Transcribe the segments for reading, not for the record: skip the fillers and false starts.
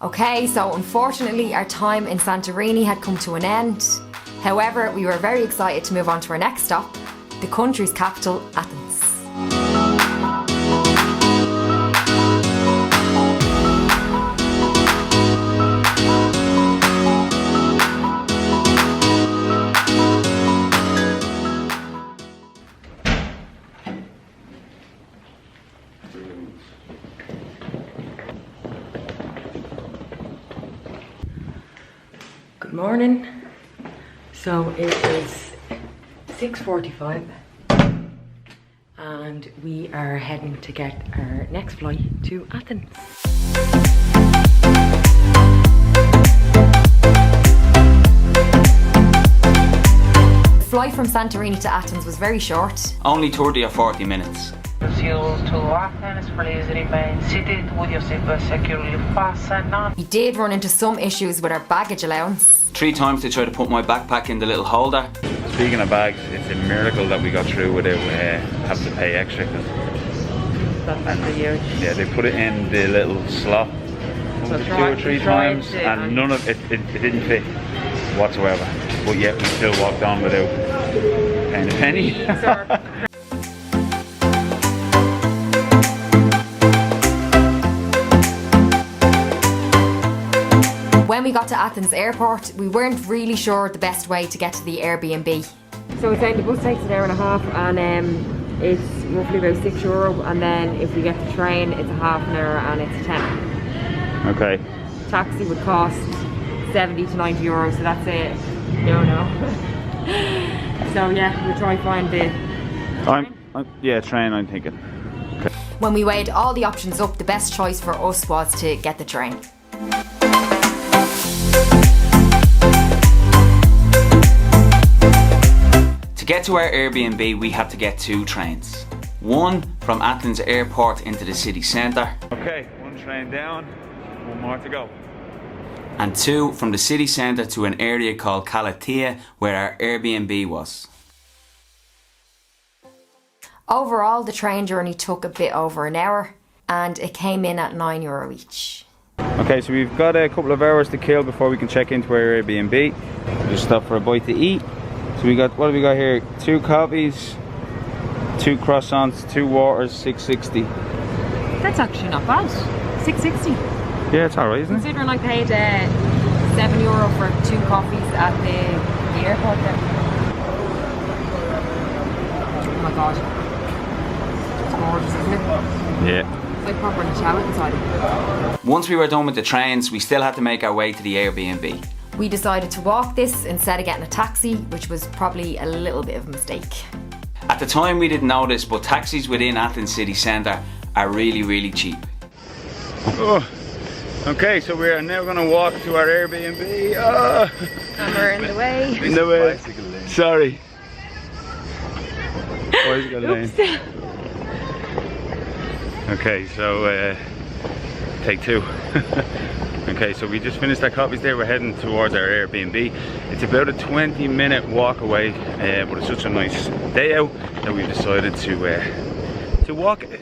Okay, so unfortunately our time in Santorini had come to an end. However, we were very excited to move on to our next stop, the country's capital, Athens. Good morning. So it is 6:45 and we are heading to get our next flight to Athens. The flight from Santorini to Athens was very short. Only 30 or 40 minutes. Proceed to Athens, please remain seated with your seatbelt securely fastened on. We did run into some issues with our baggage allowance. 3 times they tried to put my backpack in the little holder. Speaking of bags, it's a miracle that we got through without having to pay extra. That's huge. Yeah, they put it in the little slot So 2 or 3 times, and none of it didn't fit whatsoever. But yet we still walked on without paying a penny. When we got to Athens airport, we weren't really sure the best way to get to the Airbnb. So it's saying the bus takes an hour and a half and it's roughly about €6, and then if we get the train it's a half an hour and it's 10. Okay. Taxi would cost 70 to 90 euros, so that's it. No. So yeah, we'll try and find the train I'm thinking. Okay. When we weighed all the options up, the best choice for us was to get the train. To get to our Airbnb, we had to get 2 trains. One from Athens airport into the city centre. Okay, 1 train down, 1 more to go. And 2 from the city centre to an area called Kalithea where our Airbnb was. Overall, the train journey took a bit over an hour and it came in at €9 each. Okay, so we've got a couple of hours to kill before we can check into our Airbnb. Just stop for a bite to eat. So what have we got here? 2 coffees, 2 croissants, 2 waters, $6.60. That's actually not bad. $6.60. Yeah, it's alright, isn't it? Considering I paid €7 for 2 coffees at the airport there. Oh my god. It's gorgeous, isn't it? Yeah. It's like proper chalet inside. Once we were done with the trains, we still had to make our way to the Airbnb. We decided to walk this instead of getting a taxi, which was probably a little bit of a mistake. At the time we didn't know this, but taxis within Athens city centre are really cheap. Oh, okay, so we are now going to walk to our Airbnb. Oh. And we're in the way. In the way. Sorry. Bicycle lane. Okay, so take 2. Okay, so we just finished our coffees there. We're heading towards our Airbnb. It's about a 20-minute walk away, but it's such a nice day out that we decided to walk it.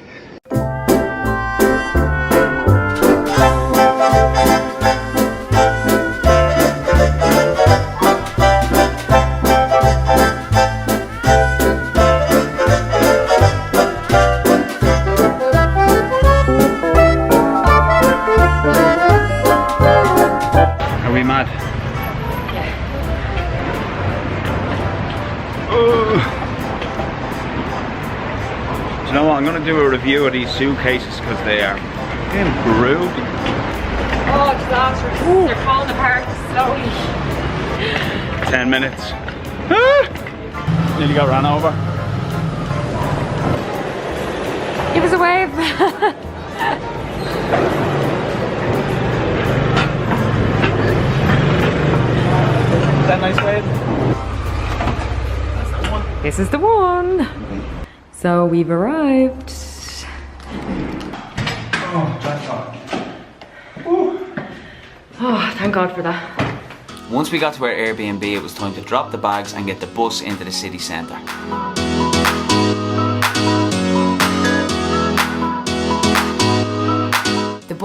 Do you know what? I'm going to do a review of these suitcases because they are getting brewed. Oh, disastrous. They're falling apart slowly. 10 minutes. Nearly got ran over. Give us a wave. Is that a nice wave? This is the one. So we've arrived. Oh, thank God for that. Once we got to our Airbnb, it was time to drop the bags and get the bus into the city centre.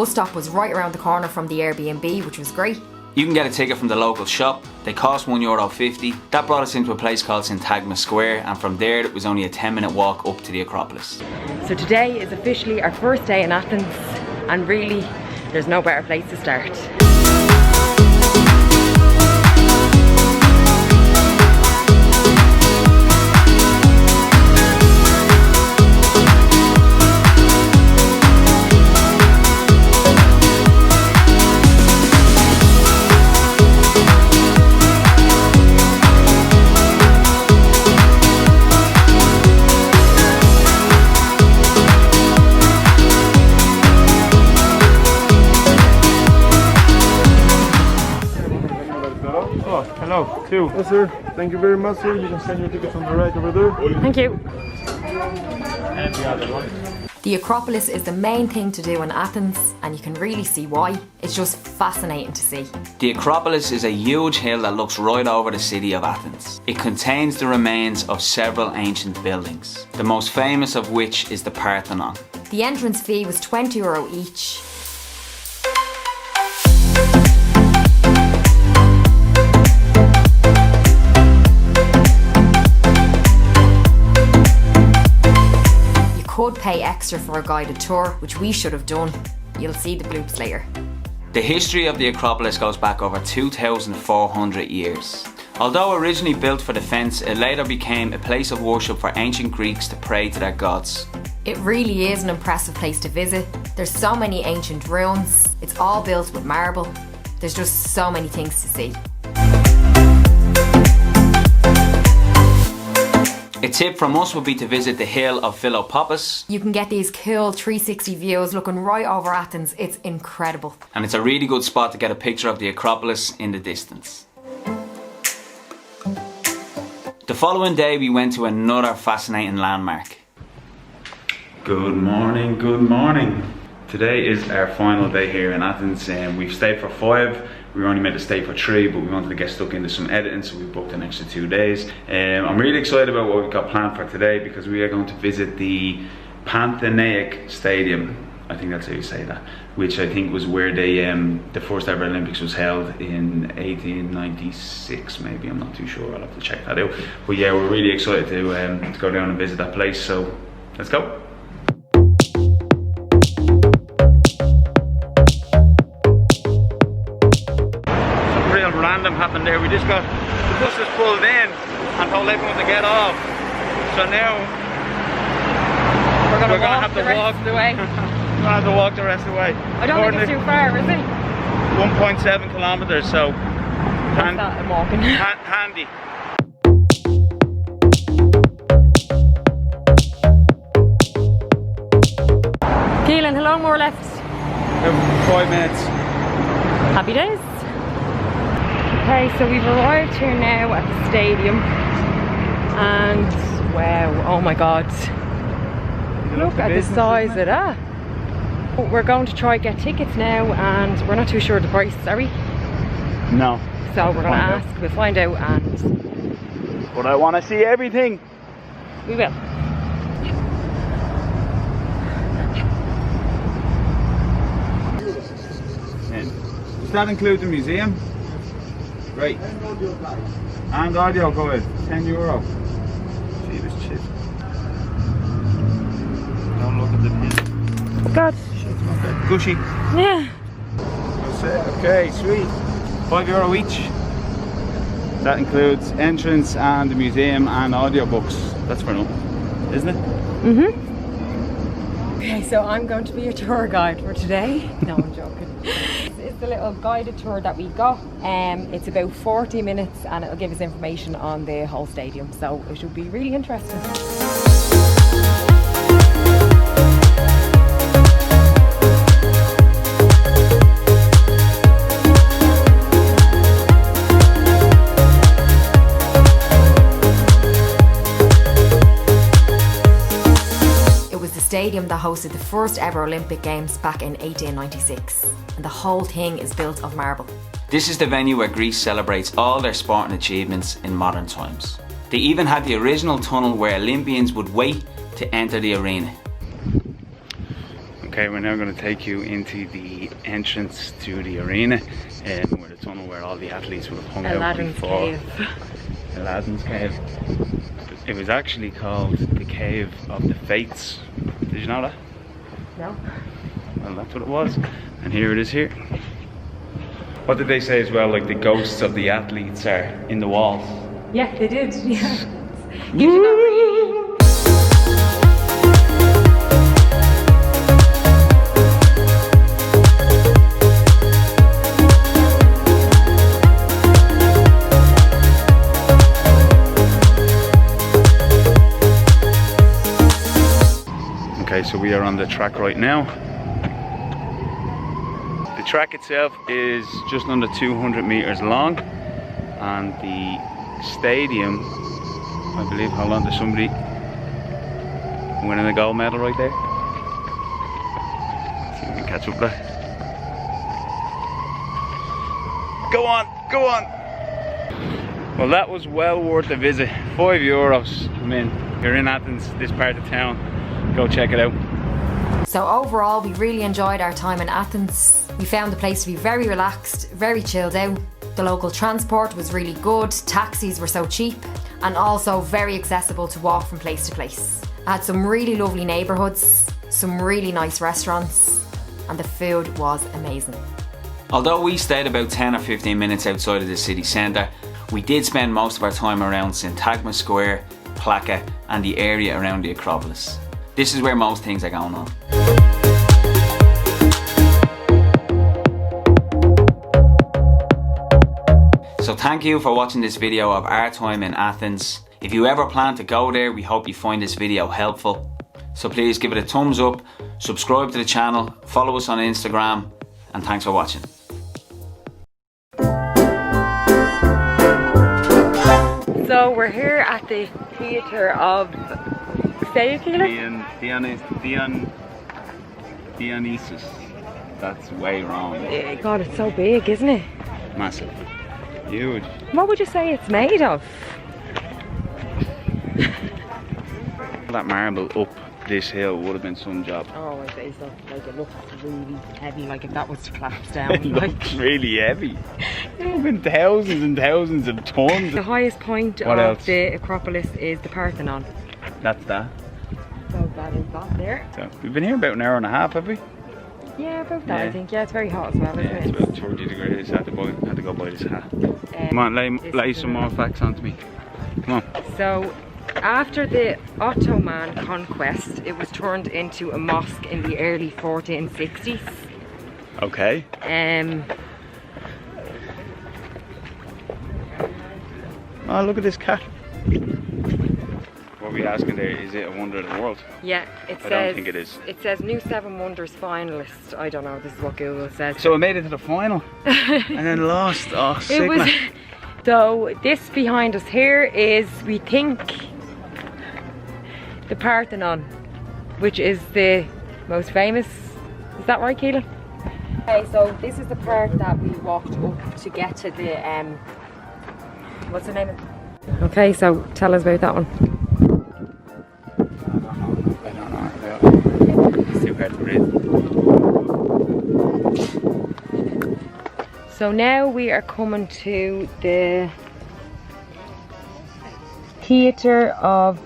bus stop was right around the corner from the Airbnb, which was great. You can get a ticket from the local shop. They cost €1.50. That brought us into a place called Syntagma Square, and from there it was only a 10-minute walk up to the Acropolis. So today is officially our first day in Athens, and really there's no better place to start. Hello, two. Yes, sir. Thank you very much, sir. You can send your tickets on the right over there. Thank you. And the other one. The Acropolis is the main thing to do in Athens, and you can really see why. It's just fascinating to see. The Acropolis is a huge hill that looks right over the city of Athens. It contains the remains of several ancient buildings, the most famous of which is the Parthenon. The entrance fee was €20 each. Could pay extra for a guided tour, which we should have done. You'll see the bloops later. The history of the Acropolis goes back over 2,400 years. Although originally built for defence, it later became a place of worship for ancient Greeks to pray to their gods. It really is an impressive place to visit. There's so many ancient ruins. It's all built with marble. There's just so many things to see. A tip from us would be to visit the hill of Philopoppus. You can get these cool 360 views looking right over Athens. It's incredible. And it's a really good spot to get a picture of the Acropolis in the distance. The following day we went to another fascinating landmark. Good morning, good morning. Today is our final day here in Athens, and we've stayed for 5. We were only meant to stay for 3, but we wanted to get stuck into some editing, so we booked an extra 2 days. I'm really excited about what we've got planned for today, because we are going to visit the Panathenaic Stadium. I think that's how you say that, which I think was where the first ever Olympics was held in 1896, maybe. I'm not too sure. I'll have to check that out. But yeah, we're really excited to go down and visit that place. So let's go. Random happened there. We just got the bus was pulled in and told everyone to get off. So now we're gonna have to walk the way. We're gonna have to walk the rest of the way. I don't think it's too far, is it? 1.7 kilometers. So I'm walking. Handy. Keelan, how long more left? 5 minutes. Happy days. Okay, so we've arrived here now at the stadium, and wow, oh my god, look at the size of that. We're going to try get tickets now, and we're not too sure of the price, are we? No. So we're going to ask, we'll find out, and... But I want to see everything. We will. Does that include the museum? Right. And audio, go ahead. €10. See this shit. Don't look at the pin. God. Shit's not that gushy. Yeah. That's it. Okay, sweet. €5 each. That includes entrance and the museum and audiobooks. That's for nothing, isn't it? Mm-hmm. Okay, so I'm going to be your tour guide for today. No, I'm joking. It's the little guided tour that we got. It's about 40 minutes and it'll give us information on the whole stadium, so it should be really interesting. Stadium that hosted the first ever Olympic Games back in 1896, and the whole thing is built of marble. This is the venue where Greece celebrates all their sporting achievements in modern times. They even had the original tunnel where Olympians would wait to enter the arena. Okay, we're now going to take you into the entrance to the arena, where the tunnel where all the athletes would have hung out before. Aladdin's Cave. It was actually called the Cave of the Fates. Did you know that? No. Well, that's what it was. And here it is here. What did they say as well? Like the ghosts of the athletes are in the walls. Yeah, they did. Yeah. You should not really. Okay, so we are on the track right now. The track itself is just under 200 meters long, and the stadium, I believe, hold on, there's somebody winning a gold medal right there. Let's see if we can catch up there. Go on, go on. Well, that was well worth the visit. €5. I mean, you're in Athens, this part of town, go check it out. So overall, we really enjoyed our time in Athens. We found the place to be very relaxed, very chilled out. The local transport was really good, taxis were so cheap, and also very accessible to walk from place to place. I had some really lovely neighbourhoods, some really nice restaurants, and the food was amazing. Although we stayed about 10 or 15 minutes outside of the city centre, we did spend most of our time around Syntagma Square, Plaka, and the area around the Acropolis. This is where most things are going on. So thank you for watching this video of our time in Athens. If you ever plan to go there, we hope you find this video helpful. So please give it a thumbs up, subscribe to the channel, follow us on Instagram, and thanks for watching. So we're here at the theatre of Dionysus. That's way wrong. God, it's so big, isn't it? Massive. Huge. What would you say it's made of? That marble up this hill would have been some job. Oh, I'd say so. Like, it looks really heavy, like if that was to collapse down. It looks really heavy. There have been thousands and thousands of tons. The highest point of the Acropolis is the Parthenon. That's that. So that is that there. So we've been here about an hour and a half, have we? Yeah, about that, Yeah. I think. Yeah, it's very hot as well, isn't Yeah, it's it? about 30 degrees. I had to go buy this hat. Come on, lay some more facts onto me. Come on. So, after the Ottoman conquest, it was turned into a mosque in the early 1460s. Okay. Oh, look at this cat. What are we asking there? Is it a wonder of the world? Yeah, it says. I don't think it is. It says new 7 Wonders finalist. I don't know. This is what Google says. So it made it to the final and then lost. Oh, sick, man. So this behind us here is, we think, the Parthenon, which is the most famous. Is that right, Keelan? Okay, so this is the part that we walked up to get to the what's the name of it? Okay, so tell us about that one. I don't know. It's too hard to read. So now we are coming to the Theatre of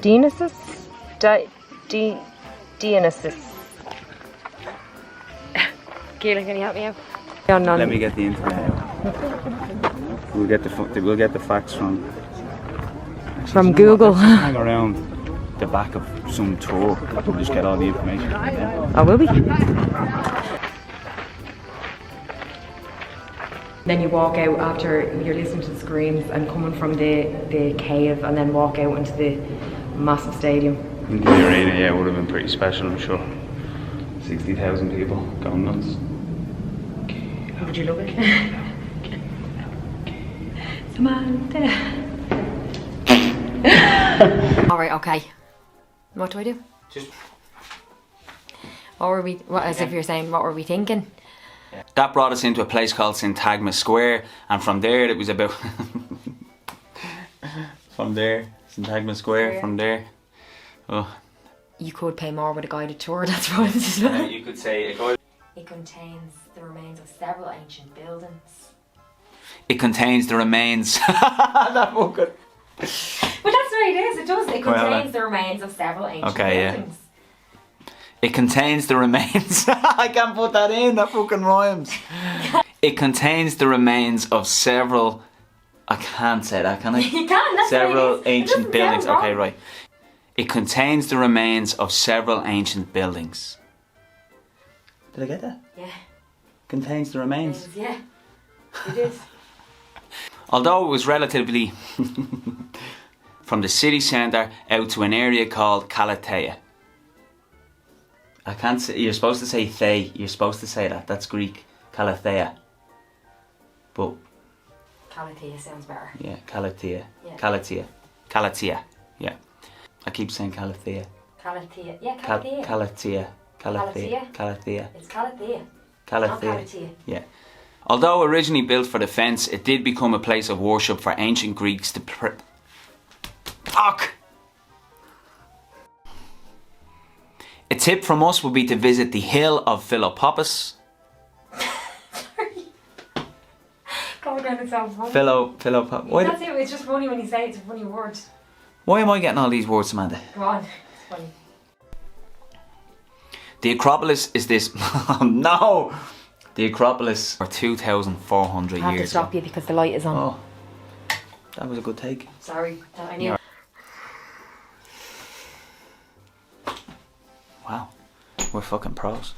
Dionysus. Dionysus. Keelan, can you help me out? Let me get the internet out. We'll get the facts from Google. Hang around the back of some tour. We'll just get all the information. Oh, will we? Then you walk out after you're listening to the screams and coming from the cave, and then walk out into the massive stadium. In the arena, yeah, it would have been pretty special, I'm sure. 60,000 people going nuts. Would you love it? Samantha. Alright, okay. What do I do? As if you're saying, what were we thinking? That brought us into a place called Syntagma Square, and from there it was about from there, Syntagma Square, from there. Oh, you could pay more with a guided tour, that's right as well. You could say a guide. It contains the remains of several ancient buildings. It contains the remains. That fucking. But that's the way it is, it does. It contains the remains of several ancient buildings. It contains the remains. I can't put that in, that fucking rhymes. It contains the remains of several. I can't say that, can I? You can, that's several ancient buildings. Wrong. Okay, right. It contains the remains of several ancient buildings. Did I get that? Yeah. Contains the remains. Yeah, it is. Although it was relatively from the city centre out to an area called Kalithea. I can't say, you're supposed to say Thay, you're supposed to say that, that's Greek, Kalithea. But Kalithea sounds better. yeah, Kalithea, Yeah. Kalithea, yeah. I keep saying Kalithea. Kalithea, yeah, Kalithea. Kalithea. It's Kalithea. Kalithea. Not Kalithea. Yeah. Although originally built for defence, it did become a place of worship for ancient Greeks to Fuck! A tip from us would be to visit the hill of Philopolis. Come on, it sounds funny. Philopolis. That's it, it's just funny when you say it, it's a funny word. Why am I getting all these words, Amanda? Come on, it's funny. The Acropolis is this. Oh no! The Acropolis for 2,400 years. I have to stop you because the light is on. Oh, that was a good take. Sorry, I knew. Wow, we're fucking pros.